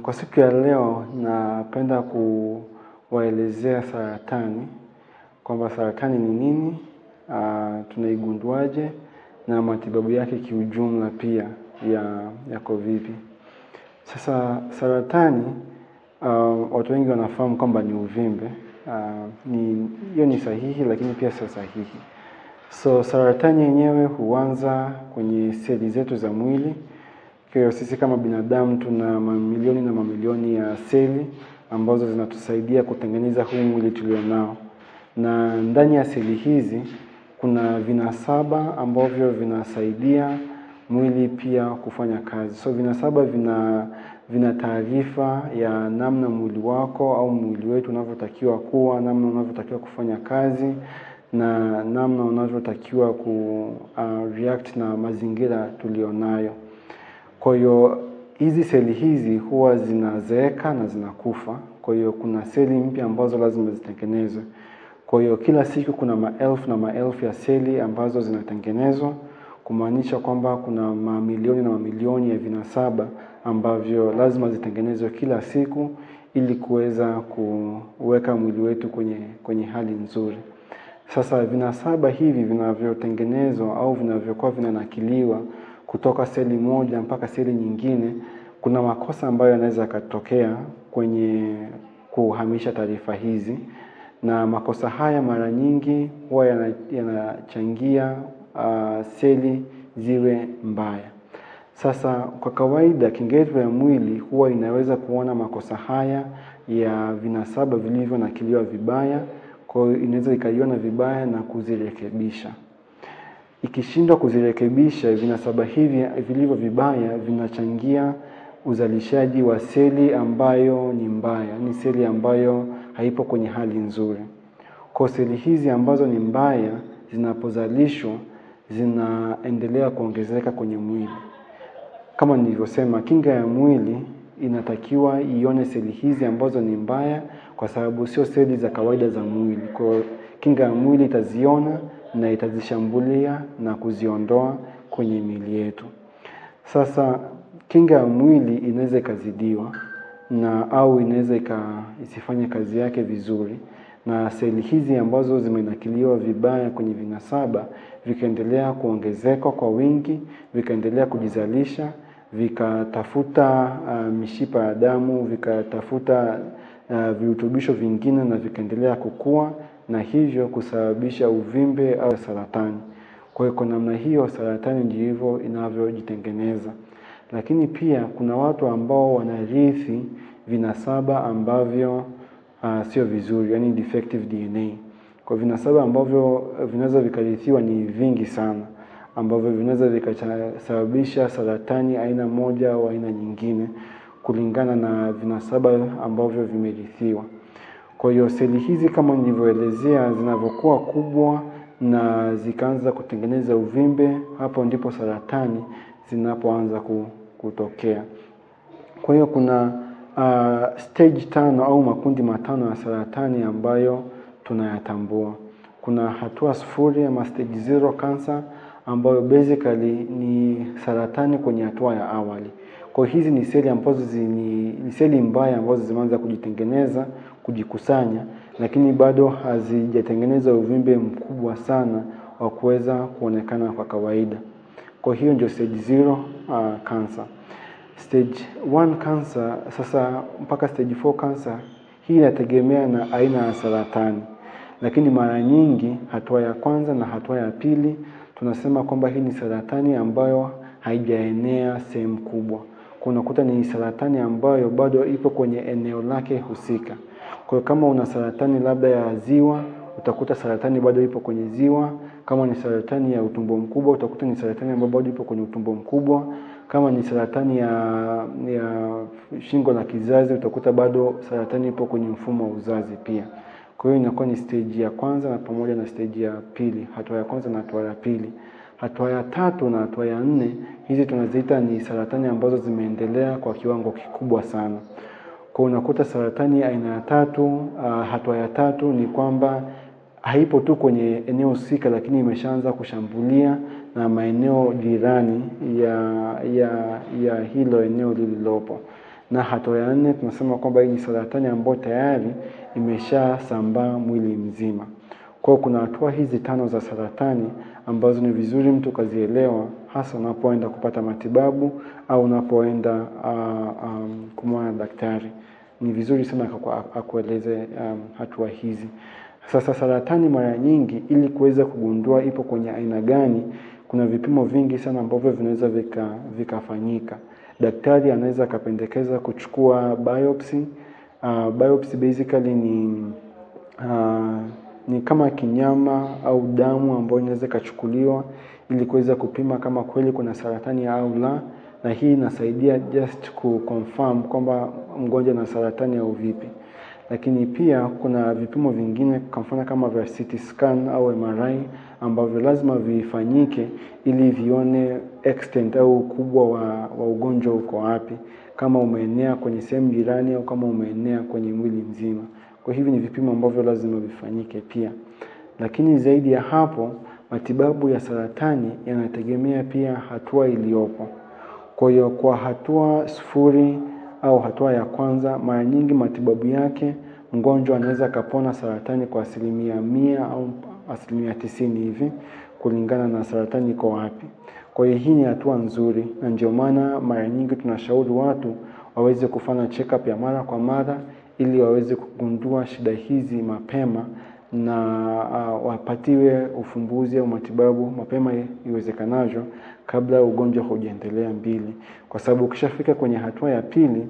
Kwa siku ya leo napenda kuwaelezea saratani, kwamba saratani ni nini, tunaigunduaje na matibabu yake kiujumla pia yako vipi. Sasa saratani, watu wengi wanafahamu kwamba ni uvimbe, hiyo ni sahihi lakini pia sio sahihi. So saratani yenyewe huanza kwenye seli zetu za mwili. Kwa hiyo sisi kama binadamu tuna mamilioni na mamilioni ya seli ambazo zinatusaidia kutengeneza huu mwili tulionao. Na ndani ya seli hizi kuna vinasaba ambavyo vinasaidia mwili pia kufanya kazi. So vinasaba vina taarifa ya namna mwili wako au mwili wetu unavyotakiwa kuwa, namna unavyotakiwa kufanya kazi na namna unavyotakiwa react na mazingira tulionayo. Kwa hiyo hizi seli hizi huwa zinazeeka na zinakufa. Kwa hiyo kuna seli mpya ambazo lazima zitengenezwe. Kwa hiyo kila siku kuna maelfu na maelfu ya seli ambazo zinatengenezwa, kumaanisha kwamba kuna mamilioni na mamilioni ya vinasaba ambavyo lazima zitengenezwe kila siku ili kuweza kuweka mwili wetu kwenye hali nzuri. Sasa vinasaba hivi vinavyotengenezwa au vinavyokuwa vinanakiliwa kutoka seli moja mpaka seli nyingine, kuna makosa ambayo yanaweza katokea kwenye kuhamisha taarifa hizi, na makosa haya mara nyingi huwa yanachangia seli ziwe mbaya. Sasa kwa kawaida kinga yetu ya mwili huwa inaweza kuona makosa haya ya vinasaba vilivyonakiliwa vibaya, kwa hiyo inaweza ikaiona vibaya na kuzirekebisha. Ikishindwa kuzirekebisha, vinasaba hivi vilivyo vibaya vinachangia uzalishaji wa seli ambayo ni mbaya, ni seli ambayo haipo kwenye hali nzuri. Kwa seli hizi ambazo ni mbaya zinapozalishwa zinaendelea kuongezeka kwenye mwili. Kama nilivyosema, kinga ya mwili inatakiwa ione seli hizi ambazo ni mbaya, kwa sababu sio seli za kawaida za mwili. Kwa kinga ya mwili itaziona na itazishambulia na kuziondoa kwenye miili yetu. Sasa kinga ya mwili inaweza ikazidiwa au inaweza isifanye kazi yake vizuri, na seli hizi ambazo zimenakiliwa vibaya kwenye vinasaba vikaendelea kuongezeka kwa wingi, vikaendelea kujizalisha, vikatafuta mishipa ya damu, vikatafuta virutubisho vingine na vikaendelea kukua, na hivyo kusababisha uvimbe au saratani. Kwa hiyo kwa namna hiyo saratani ndivyo inavyojitengeneza. Lakini pia kuna watu ambao wanarithi vinasaba ambavyo sio vizuri, yani defective DNA. Kwa vinasaba ambavyo vinaweza vikarithiwa ni vingi sana, ambavyo vinaweza vikasababisha saratani aina moja au aina nyingine kulingana na vinasaba ambavyo vimerithiwa. Kwa hiyo seli hizi kama nilivyoelezea zinavyokuwa kubwa na zikaanza kutengeneza uvimbe, hapo ndipo saratani zinapoanza kutokea. Kwa hiyo kuna stage 5 au makundi matano ya saratani ambayo tunayatambua. Kuna hatua 0 ama stage 0 cancer, ambayo basically ni saratani kwenye hatua ya awali. Kwa hizi ni seli ambazo ni seli mbaya ambazo zimeanza kujitengeneza, kujikusanya, lakini bado hazijatengeneza uvimbe mkubwa sana wa kuweza kuonekana kwa kawaida. Kwa hiyo ndio stage 0 cancer. Stage 1 cancer sasa mpaka stage 4 cancer, hii inategemea na aina ya saratani. Lakini mara nyingi hatua ya kwanza na hatua ya pili tunasema kwamba hii ni saratani ambayo haijaenea sehemu kubwa. Unakuta ni saratani ambayo bado ipo kwenye eneo lake husika. Kwa hiyo kama una saratani labda ya ziwa, utakuta saratani bado ipo kwenye ziwa. Kama ni saratani ya utumbo mkubwa, utakuta ni saratani ambayo bado ipo kwenye utumbo mkubwa. Kama ni saratani ya shingo la kizazi, utakuta bado saratani ipo kwenye mfumo wa uzazi pia. Kwa hiyo inakuwa ni stage ya kwanza na pamoja na stage ya pili, hatua ya kwanza na hatua ya pili. Hatua ya 3 na hatua ya 4, hizi tunaziita ni saratani ambazo zimeendelea kwa kiwango kikubwa sana. Kwa unakuta saratani aina ya 3, hatua ya 3 ni kwamba haipo tu kwenye eneo husika, lakini imeshaanza kushambulia na maeneo jirani ya hilo eneo lililopo. na hatua ya 4 tunasema kwamba hii ni saratani ambayo tayari imeshasambaa mwili mzima. Kwa hiyo kuna hatua hizi 5 za saratani ambazo ni vizuri mtu kazielewa, hasa unapoenda kupata matibabu au unapoenda kumwona daktari. Ni vizuri sana akueleze hatua hizi. Sasa saratani mara nyingi, ili kuweza kugundua ipo kwenye aina gani, kuna vipimo vingi sana ambavyo vinaweza vikafanyika. Daktari anaweza akapendekeza kuchukua biopsy. Biopsy basically ni kama kinyama au damu ambayo inaweza kachukuliwa ili kuweza kupima kama kweli kuna saratani au la, na hii inasaidia just kuconfirm kwamba mgonjwa na saratani au vipi. Lakini pia kuna vipimo vingine kwa mfano kama vya CT scan au MRI ambavyo lazima vifanyike ili vione extent au ukubwa wa ugonjwa uko wapi, kama umeenea kwenye sehemu jirani au kama umeenea kwenye mwili mzima. Kwa hivyo ni vipimo ambavyo lazima vifanyike pia. Lakini zaidi ya hapo, matibabu ya saratani yanategemea pia hatua iliyopo. Kwa hiyo kwa hatua 0 au hatua ya kwanza, mara nyingi matibabu yake mgonjwa anaweza kapona saratani kwa 100% au 90% hivi, kulingana na saratani iko wapi. Kwa hiyo hii ni hatua nzuri, na ndio maana mara nyingi tunashauri watu waweze kufanya check-up ya mara kwa mara ili waweze kugundua shida hizi mapema na wapatiwe ufumbuzi au matibabu mapema iwezekanavyo kabla ugonjwa hujaendelea mbele. Kwa sababu ukishafika kwenye hatua ya pili,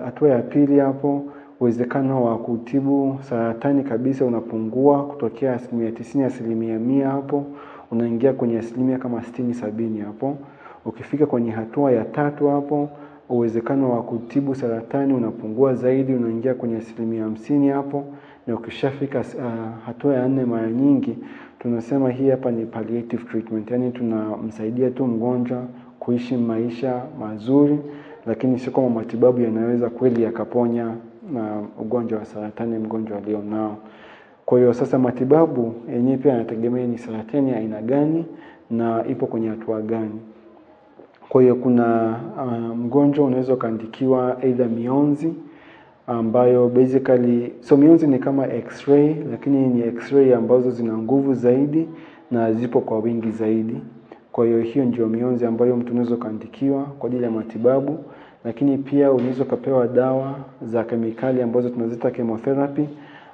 hatua ya pili hapo, uwezekano wa kutibu saratani kabisa unapungua kutokea 90% 100% hapo, unaingia kwenye asilimia kama 60-70 hapo. Ukifika kwenye hatua ya 3 hapo, uwezekano wa kutibu saratani unapungua zaidi, unaingia kwenye 50% hapo. Na ukishafika hatua ya 4, mara nyingi tunasema hii hapa ni palliative treatment, yani tunamsaidia tu mgonjwa kuishi maisha mazuri, lakini sio kama matibabu yanaweza kweli yakaponya na ugonjwa wa saratani mgonjwa alionao. Kwa hiyo sasa matibabu yenyewe pia yanategemea ni saratani ya aina gani na ipo kwenye hatua gani. Kwa hiyo kuna mgonjwa unaweza kaandikiwa either mionzi ambayo basically, so mionzi ni kama x-ray, lakini ni x-ray ambazo zina nguvu zaidi na zipo kwa wingi zaidi. Kwa hiyo ndio mionzi ambayo mtu unaweza kaandikiwa kwa ajili ya matibabu. Lakini pia unaweza kupewa dawa za kemikali ambazo tunaziita chemotherapy,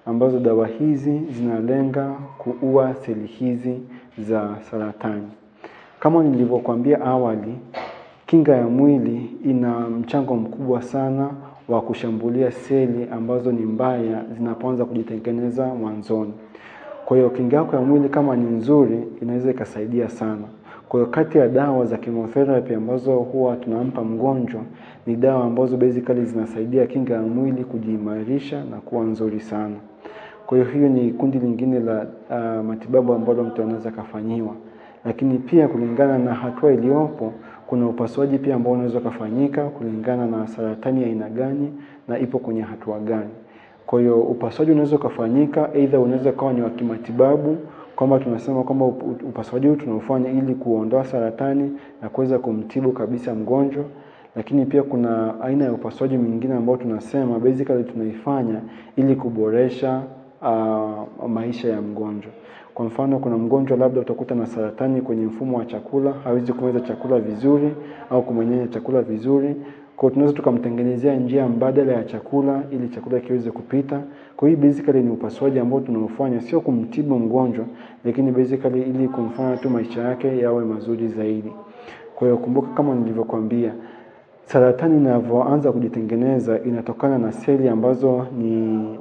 ambazo dawa hizi zinalenga kuua seli hizi za saratani. Kama nilivyokuambia awali, kinga ya mwili ina mchango mkubwa sana wa kushambulia seli ambazo ni mbaya zinapoanza kujitengeneza mwanzoni. Kwa hiyo kinga yako ya mwili kama ni nzuri, inaweza ikasaidia sana. Kwa hiyo kati ya dawa za chemotherapy ambazo huwa tunampa mgonjwa, ni dawa ambazo basically zinasaidia kinga ya mwili kujiimarisha na kuwa nzuri sana. Kwa hiyo ni kundi lingine la matibabu ambalo mtu anaweza kafanyiwa. Lakini pia kulingana na hatua iliyopo, kuna upasuaji pia ambao unaweza kufanyika kulingana na saratani ya aina gani na ipo kwenye hatua gani. Kwa hiyo upasuaji unaweza kufanyika, either unaweza kuwa ni wa kimatibabu, kwamba tunasema kwamba upasuaji huu tunaufanya ili kuondoa saratani na kuweza kumtibu kabisa mgonjwa. Lakini pia kuna aina ya upasuaji mwingine ambao tunasema basically tunaifanya ili kuboresha maisha ya mgonjwa. Kwa mfano, kuna mgonjwa labda utakuta na saratani kwenye mfumo wa chakula, hawezi kumeza chakula vizuri au kumeng'enya chakula vizuri. Kwa hiyo tunaweza tukamtengenezea njia mbadala ya chakula ili chakula kiweze kupita. Kwa hiyo basically ni upasuaji ambao tunaufanya sio kumtibu mgonjwa, lakini basically ili kumfanya tu maisha yake yawe mazuri zaidi. Kwa hiyo kumbuka, kama nilivyokuambia, saratani inavyoanza kujitengeneza inatokana na seli ambazo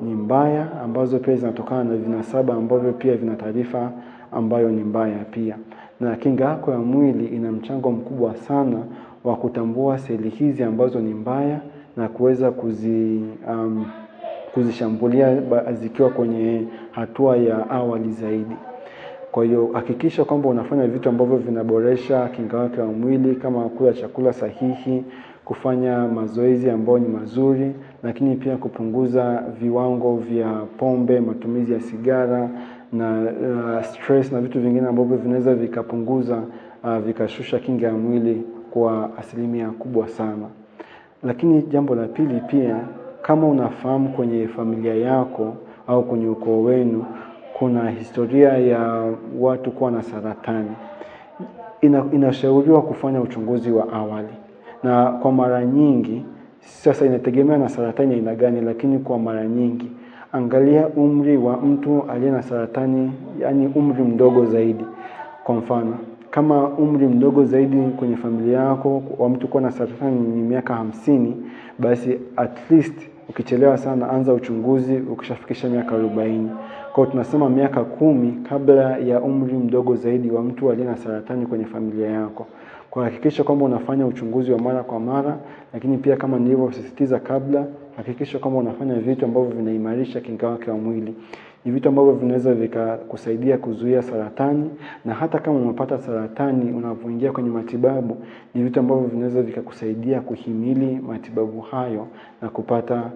ni mbaya, ambazo pia zinatokana na vinasaba ambavyo pia vina taarifa ambayo ni mbaya pia. Na kinga yako ya mwili ina mchango mkubwa sana wa kutambua seli hizi ambazo ni mbaya na kuweza kuzishambulia zikiwa kwenye hatua ya awali zaidi. Kwa hiyo hakikisha kwamba unafanya vitu ambavyo vinaboresha kinga yako ya mwili, kama kula chakula sahihi, kufanya mazoezi ambayo ni mazuri, lakini pia kupunguza viwango vya pombe, matumizi ya sigara na stress na vitu vingine ambavyo vinaweza vikapunguza vikashusha kinga ya mwili kwa asilimia kubwa sana. Lakini jambo la pili pia, kama unafahamu kwenye familia yako au kwenye ukoo wenu kuna historia ya watu kuwa na saratani, inashauriwa kufanya uchunguzi wa awali. Na kwa mara nyingi, sasa inategemea na saratani aina gani, lakini kwa mara nyingi angalia umri wa mtu aliye na saratani, yani umri mdogo zaidi. Kwa mfano, kama umri mdogo zaidi kwenye familia yako wa mtu kuwa na saratani ni miaka 50, basi at least ukichelewa sana anza uchunguzi ukishafikisha miaka 40. Kwa tunasema miaka 10 kabla ya umri mdogo zaidi wa mtu aliye na saratani kwenye familia yako. Kwa hakikisha kwamba unafanya uchunguzi wa mara kwa mara, lakini pia kama nilivyosisitiza kabla, hakikisha kwamba unafanya vitu ambavyo vinaimarisha kinga yako ya mwili. Ni vitu ambavyo vinaweza vikakusaidia kuzuia saratani, na hata kama umepata saratani unapoingia kwenye matibabu, ni vitu ambavyo vinaweza vikakusaidia kuhimili matibabu hayo na kupata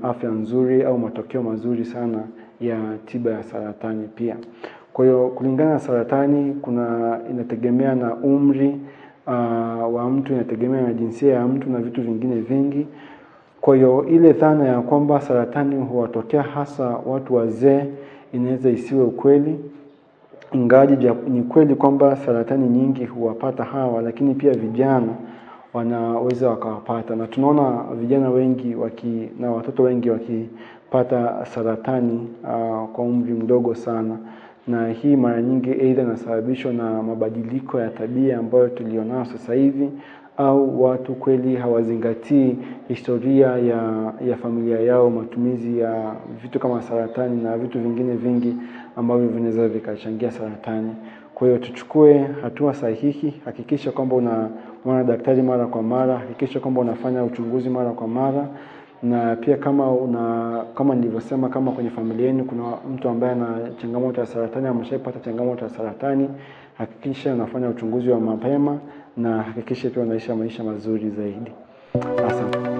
afya nzuri au matokeo mazuri sana ya tiba ya saratani pia. Kwa hiyo kulingana na saratani inategemea na umri wa mtu, inategemea na jinsia ya mtu na vitu vingine vingi. Kwa hiyo ile dhana ya kwamba saratani huwatokea hasa watu wazee inaweza isiwe ukweli. Ingawaje ni kweli kwamba saratani nyingi huwapata hawa, lakini pia vijana wanaweza wakawapata. Na tunaona vijana wengi na watoto wengi wakipata saratani kwa umri mdogo sana. Na hii mara nyingi aidha inasababishwa na mabadiliko ya tabia ambayo tulionao sasa hivi, au watu kweli hawazingatii historia ya familia yao, matumizi ya vitu kama saratani na vitu vingine vingi ambavyo vinaweza vikachangia saratani. Kwa hiyo tuchukue hatua sahihi, hakikisha kwamba unaona daktari mara kwa mara, hakikisha kwamba unafanya uchunguzi mara kwa mara. Na pia kama nilivyosema, kama kwenye familia yenu kuna mtu ambaye ana changamoto ya saratani, ameshapata changamoto ya saratani, hakikisha unafanya uchunguzi wa mapema na hakikisha pia unaishi maisha mazuri zaidi. Asante.